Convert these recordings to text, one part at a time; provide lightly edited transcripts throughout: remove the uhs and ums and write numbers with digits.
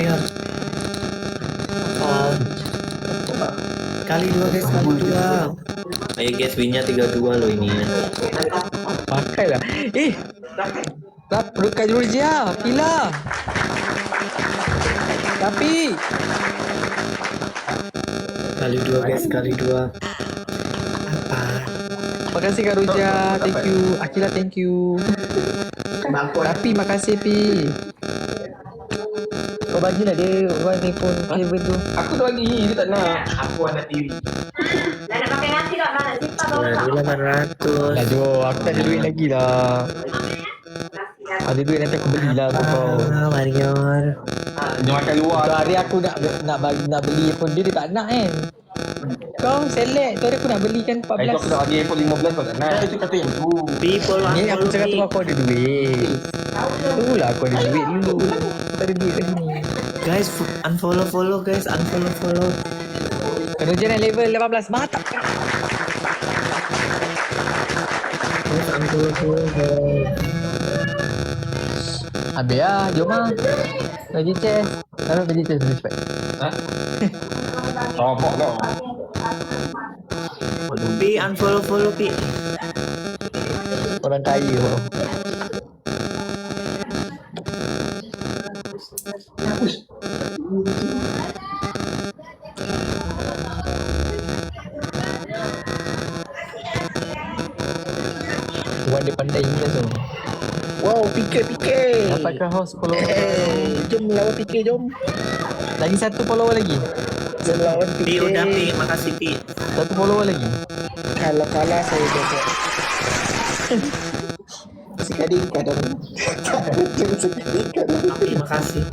Warrior. Oh. Kali 2 guys, kali 2. Ayo guys, winnya 3-2 loh ini ya. Pakai lah. Tak perlu dulu je. Pila. Tapi. Kali 2 guys, kali 2. Apa? Makasih Kak Ruja. Thank you. Akila, thank you. Tapi makasih Pi. Kau bagilah dia orang telefon Kevin tu. Aku tu bagi, dia tak nak. Aku anak TV. Dah nak pakai nasi tak? Mana simpan bawah tak? Baru 800. Dah Jo, aku tak ada duit lagi lah. Ada duit nanti aku belilah untuk kau. Warrior. Dia makan luar. Tu hari aku nak beli pun dia tak nak kan. Kau select tu hari aku nak belikan Itu aku 14. nak bagi iPhone 15 kau tak nak. Itu kata yang tu. People Ni aku cakap tu me. aku ada duit. Itulah aku ada duit dulu. Tak ada duit lagi ni. Guys, unfollow guys, unfollow. Kena je level 18 mantap. Guys, unfollow guys. Habis lah, jom lah. Bagi chest. Taruh bagi chest dulu cepat. Ha? Sobok kau. Pi, unfollow Pi. Orang kaya kau. Tuan dia pandai Inggeris tu. Wow, PK. Dapatkah host follower? Jom lawan PK, jom. Lagi satu follower lagi. Jom lawan PK. Pi udah Pi, makasih Pi. Satu follower lagi. Kalau kalah saya dapat. Sekading kadang. Terima kasih.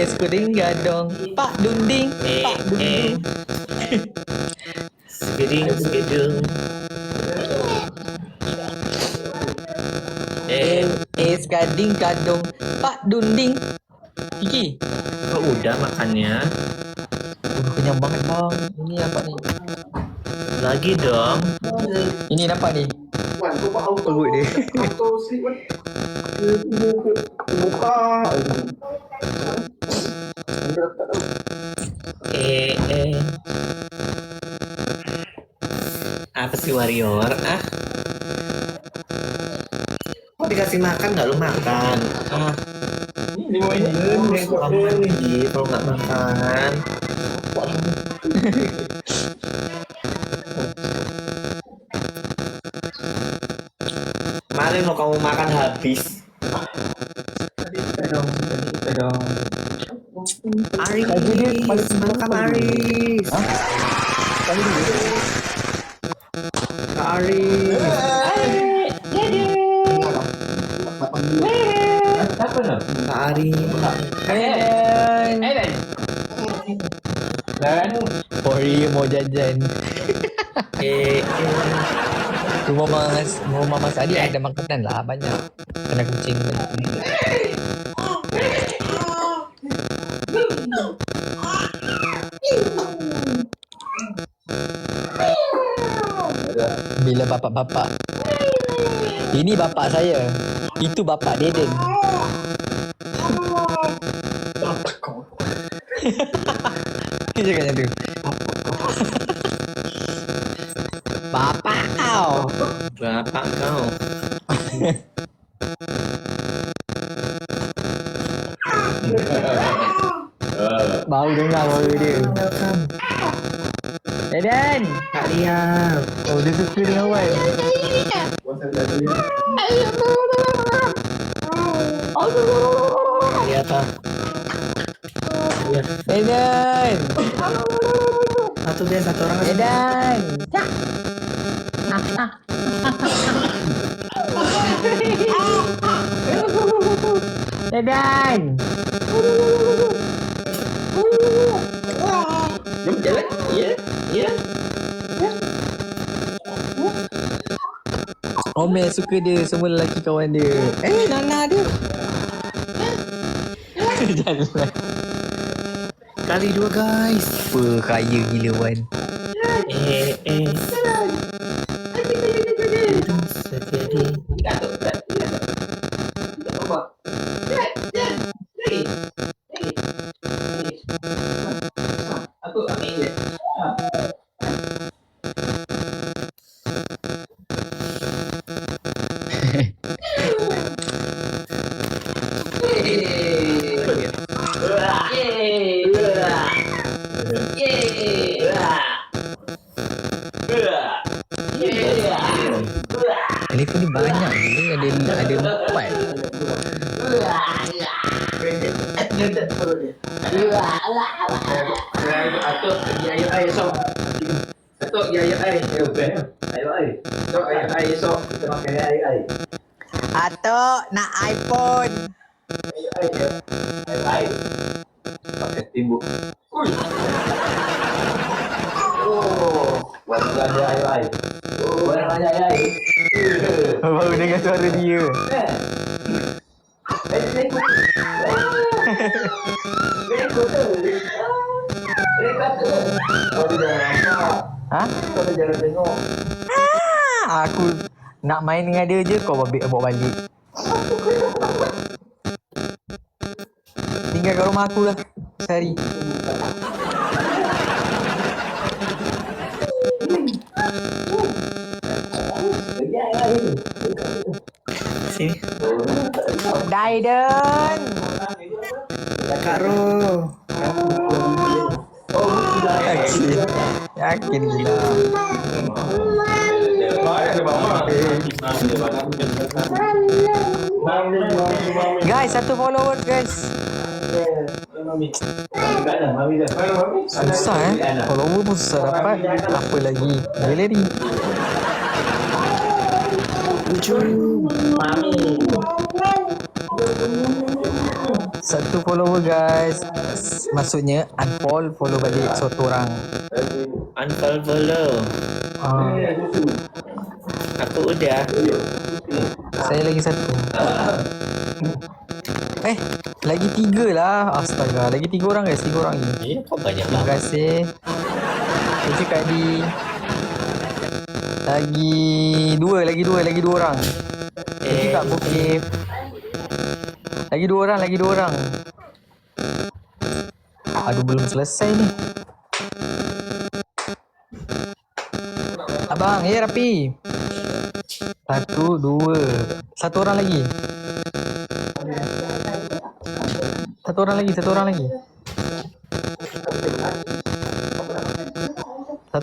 Skuding gadong. Pak Dunding. Pak Dunding. Segeding. Skading gadong. Pak Dunding. Kiki. Kok udah makannya? Kenyang banget bang. Ini apa ni? Lagi dong. Ini nampak ni. Perut dia. Apa sih Warrior? Kok dikasih makan nggak lu makan? Kamu mandi kalau nggak makan. Kemarin lo kamu makan habis. Aris, makan Aris. Kak Aris. Apa nak? Kak Aris. Dan Ori mau jajan. Eh. Rumah Mas Adi ada makanan lah banyak. Kena kucing banyak. Bila bapak-bapak. Ini bapak saya. Itu bapak Deden. Dia cakap macam tu. Bapak kau. Bapak kau. Baru dengar suara dia. Deden. Kak Liam. Oh, dia suka dengan Wan. Iya apa? Iya. Deden. Satu orang. Deden. Deden. jom jalan. Ya. Omel suka dia, semua lelaki kawan dia. Nana dia. Jalan. Kali 2 guys. Kaya gila Wan. Itu bisa jadi. Aku ni banyak je. Ada 4. Atuk pergi air esok. Atuk pergi air. Atuk air esok. Kita makan air. Atok nak iPhone. Air. Pakai timbuk. Ui. Oh, warna air. Oh, warna air. Baru dengar suara dia. Ha? Kau jangan tengok. Aku nak main dengan dia je kau bawa balik. Tinggal kat rumah aku lah sehari. Sini. Daiden. Kak Ro. Yakin gila. Guys, 1 followers guys. Susah follower pun susah dapat. Apa lagi galeri. Satu follower guys. Maksudnya follow balik satu orang. Unfollow. Aku udah. Saya lagi satu. Lagi 3 lah. Astaga, lagi 3 orang guys. 3 orang ni. Kok banyak Terima banget. kasih. Terima Kak Di. Lagi dua orang. Terima Kak Bukit. Lagi 2 orang. Aduh, belum selesai ni. Abang, rapi. 1, 2. 1 orang lagi. Satu orang lagi. Satu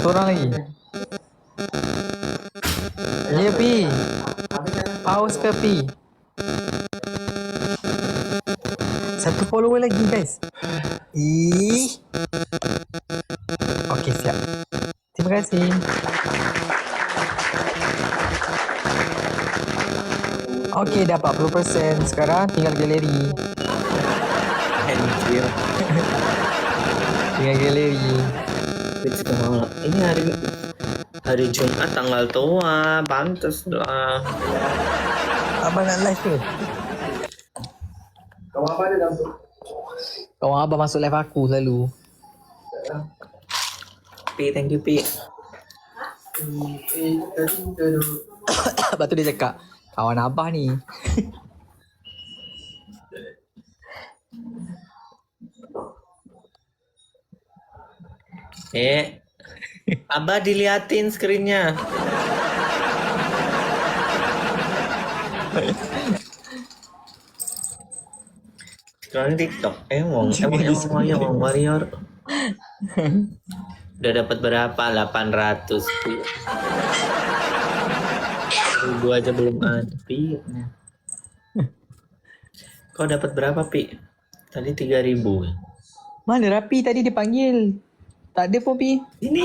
orang lagi. Ya, Pi. Pause ke, Pi? 1 follower lagi, guys. Okey, siap. Terima kasih. Okey, dah 40%. Sekarang tinggal galeri. Anjir. Tinggal galeri. Ini hari Jumat tanggal tua, pantas lah. Abang nak live ke? Kawan apa ada dalam tu? Kawan abang masuk live aku selalu. Pi, thank you Pi. Lepas tu dia cakap, kawan abah ni. Abah diliatin skrinnya. Scrolling TikTok. Emang warrior. Udah dapat berapa? 800. Ribu aja belum ada, Pi. Kau dapat berapa, Pi? Tadi 3.000. Mana Rapi tadi dia panggil? Tak ada pun, Pi. Ini.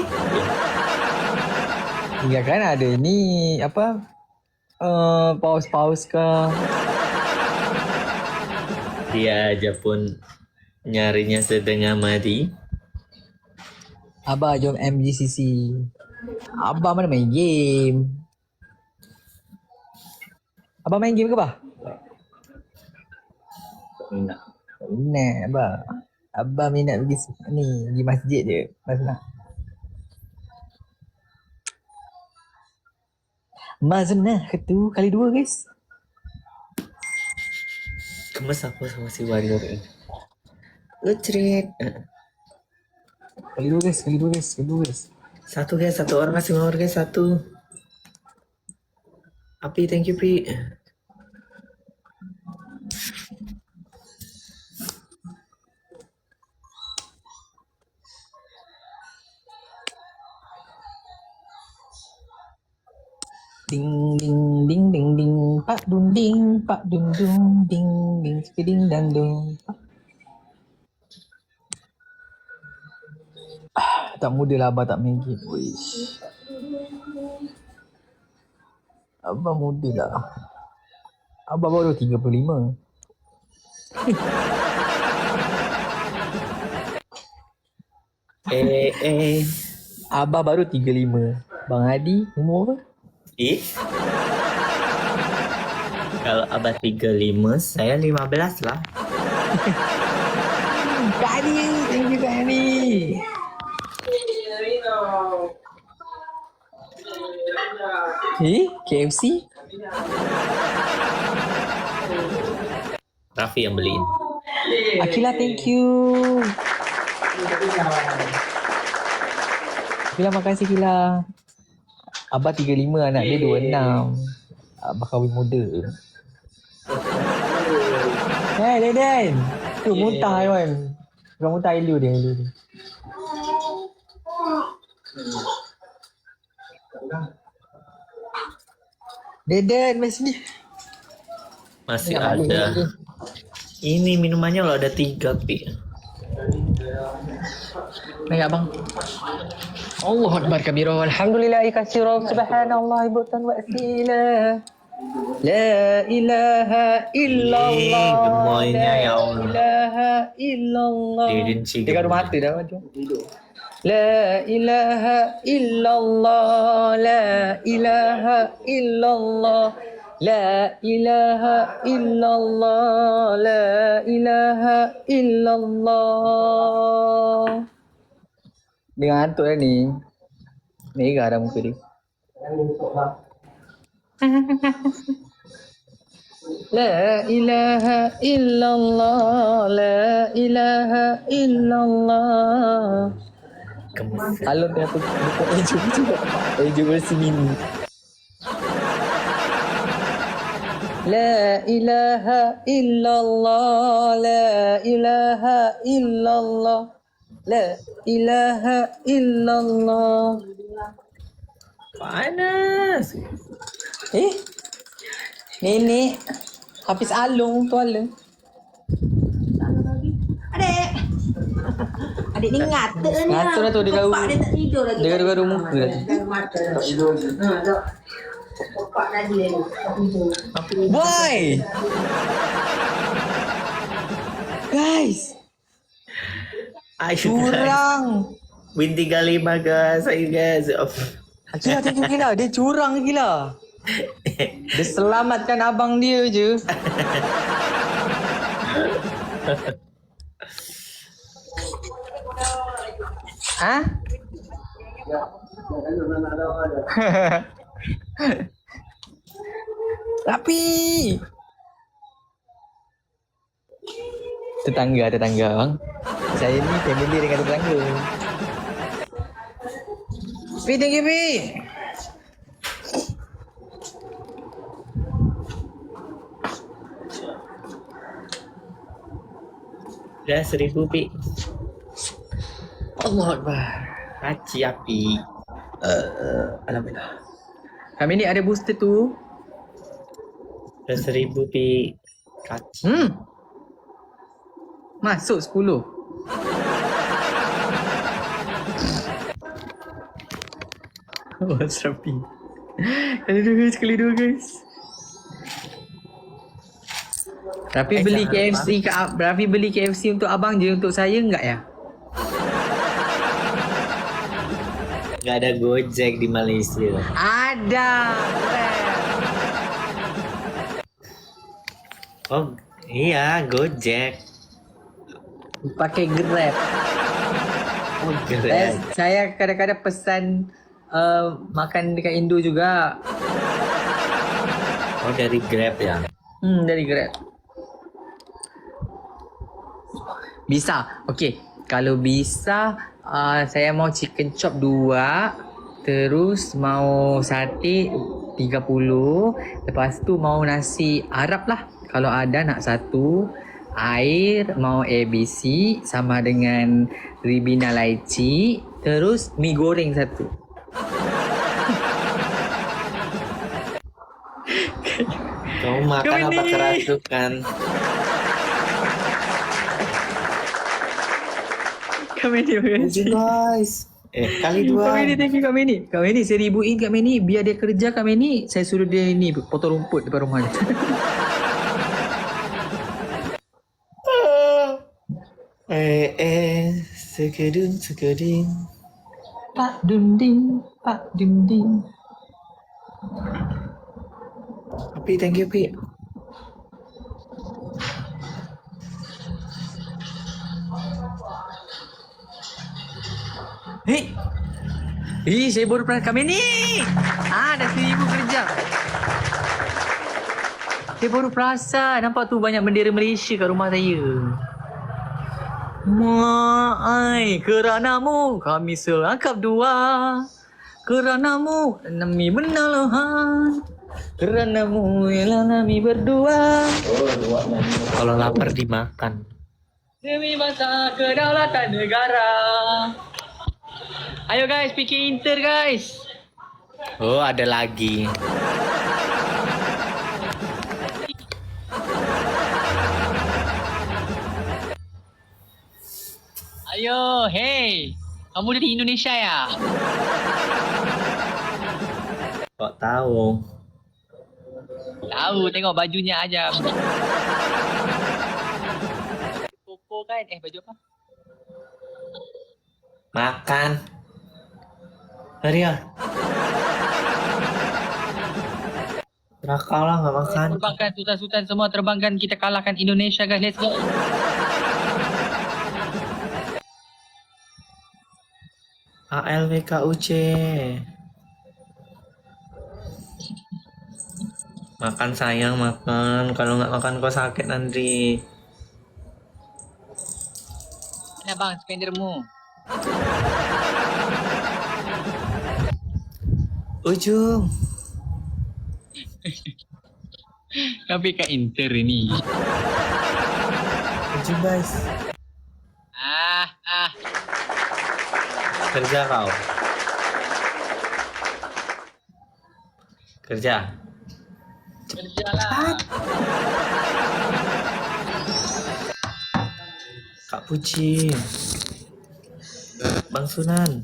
Ya kan ada ni apa? Pause ke? Dia aja pun nyarinya setengah mati. Abah jom MGCC. Abah mana main game? Abah main game ke, Abah? Minat. Minat, Abah. Abah minat pergi masjid je. Mas nak. Mazna tu kali 2 guys. Gemes aku sama si warrior ini. Lucrit. Kali 2 guys. Satu guys, satu orang kasih mawar guys, satu. Api, thank you Pi. Ding ding ding ding pak dun ding ding skiding dan dong. Tak muda lah abang tak main game. Wish. Abang muda lah. Abang baru 35. Abang baru 35. Bang Hadi umur apa? Kalau abang 35, saya 15 lah. Kak Hadi, thank you Kak Hadi. KFC? Raffi yang beliin. Akila, thank you. Akila, makasih Akila. Abah 35, anak dia 26. Abah kahwin muda. Hey, Deden. Tu muntah kan. Bukan muntah, Elu dia. Deden, mari sini. Masih ada. Ini minumannya loh, ada 3 pi. Naik abang. Allah Akbar kabira walhamdulillahi katsira subhanallah bukan wa asila. La ilaha illallah. Gemoynya ya Allah. La ilaha illallah. Dia gaduh mata dah macam. La ilaha illallah. La ilaha illallah. La ilaha illallah. La ilaha illallah. Dia ngantuk dah ni. Merah dah muka dia. La ilaha illallah. La ilaha illallah. Alun tengah tu buka Ejo bersini. La ilaha illallah. La ilaha illallah. La ilaha illallah. Panas. Nenek Hafiz Alung tu ala. Adik. Adik ni ngata ni. Ngata dah tu dia garu. Bapak dia tak tidur lagi. Dia garu-garu muka dah. Mata. Tak tidur lagi. Tak. Bapak tadi lagi. Tak tidur. Boy! Guys, curang. Win 35 guys. Ayo guys. Gila, thank you gila. Dia curang gila. Dia selamatkan abang dia je. Ha? Tapi tetangga bang. Saya ni family dengan tetangga. Pi, thank you Pi. Dah 1000 pi. Allah Akbar. Haji api. Alhamdulillah. Kami ni ada booster tu. Dah 1000 pi. Kaci. Masuk 10. Oh, Serapi. Sekali dua guys. Rafi beli KFC ke Rafi beli KFC untuk abang je, untuk saya enggak ya? Gak ada Gojek di Malaysia. Ada. Oh iya, Gojek. Pakai Grab. Oh, Grab. Saya kadang-kadang pesan makan dekat Indo juga. Oh, dari Grab ya. Dari Grab. Bisa. Okey. Kalau bisa saya mau chicken chop 2, terus mau sate 30, lepas tu mau nasi Arab lah. Kalau ada nak 1, air mau ABC sama dengan ribena lychee, terus mi goreng 1. Kamu makan Kau apa ini. kerasukan? Kak Manny, terima Thank you kasih. guys. Kali Kak Manny, 2. thank you Kak Manny. Kak Manny, 1,000 Kak Manny. Biar dia kerja Kak Manny, saya suruh dia ni potong rumput depan rumah dia. Sekeding, sekeding. Pak Dunding, Pak Dunding. Api, thank you, Pi. Hei. Saya baru perasan Kak Manny. Dah 1,000 kerja. Saya baru perasan. Nampak tu banyak bendera Malaysia kat rumah saya. Maai, keranamu kami serangkap dua. Keranamu kami benalahan. Keranamu ialah kami berdua. Kalau lapar dimakan. Demi bangsa kedaulatan negara. Ayo guys, fikir Inter guys. Oh, ada lagi. Ayo, hey. Kamu dari Indonesia ya? Kok tahu? Tahu, tengok bajunya aja. Koko kan? Baju apa? Makan. Hurry ya. Rakau lah nggak makan. Terbangkan sultan-sultan semua terbangkan, kita kalahkan Indonesia guys. Let's go. ALWKUC. Makan sayang, makan. Kalau nggak makan kau sakit nanti. Mana bang spendermu? Ujung. Tapi kat Inter ini. Ujung guys. Kerja kau. Kerja. Kerjalah. Kak Puji. Bang Sunan.